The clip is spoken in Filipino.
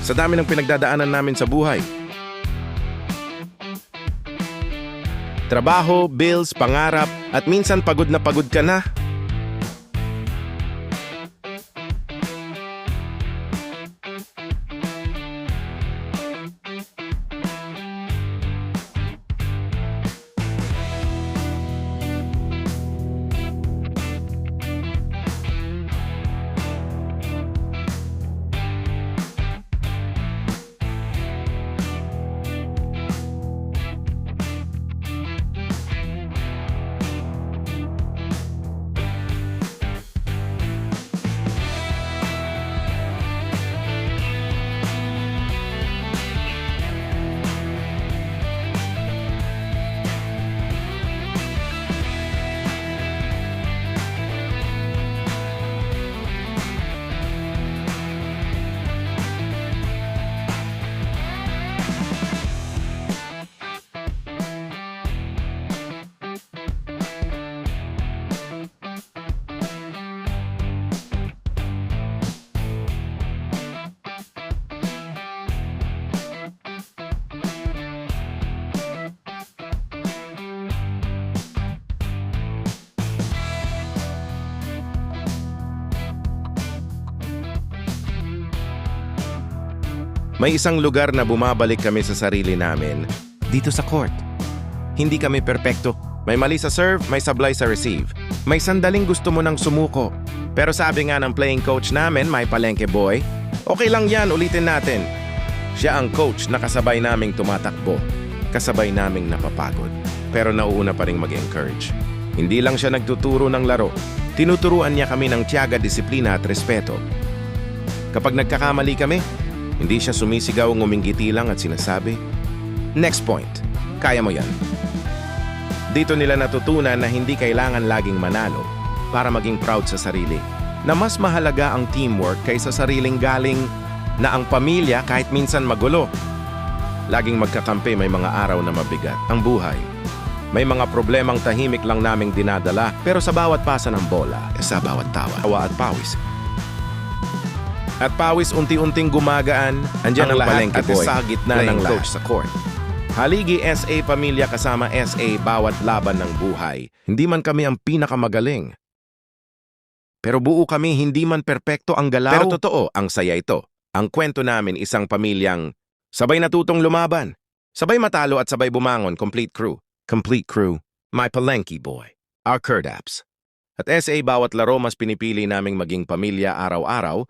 Sa dami ng pinagdadaanan namin sa buhay. Trabaho, bills, pangarap, at minsan pagod na pagod ka na. May isang lugar na bumabalik kami sa sarili namin, dito sa court. Hindi kami perpekto. May mali sa serve, may sablay sa receive. May sandaling gusto mo nang sumuko. Pero sabi nga ng playing coach namin, may palengke boy, okay lang yan, ulitin natin. Siya ang coach na kasabay naming tumatakbo. Kasabay naming napapagod. Pero nauuna pa rin mag-encourage. Hindi lang siya nagtuturo ng laro. Tinuturuan niya kami ng tiyaga, disiplina at respeto. Kapag nagkakamali kami, hindi siya sumisigaw, nguminggiti lang at sinasabi, "Next point, kaya mo yan." Dito nila natutunan na hindi kailangan laging manalo para maging proud sa sarili. Na mas mahalaga ang teamwork kaysa sariling galing, na ang pamilya kahit minsan magulo. Laging magkakampi, may mga araw na mabigat ang buhay. May mga problemang tahimik lang naming dinadala, pero sa bawat pasa ng bola, sa bawat tawa at pawis. At pawis unti-unting gumagaan, andyan ang palengke boy, sa gitna ng coach sa court. Haligi SA Pamilya kasama SA bawat laban ng buhay. Hindi man kami ang pinakamagaling. Pero buo kami, hindi man perpekto ang galaw. Pero totoo, ang saya ito. Ang kwento namin isang pamilyang sabay natutong lumaban. Sabay matalo at sabay bumangon, complete crew. Complete crew, my palengke boy, our Kurdaps. At SA bawat laro mas pinipili naming maging pamilya araw-araw,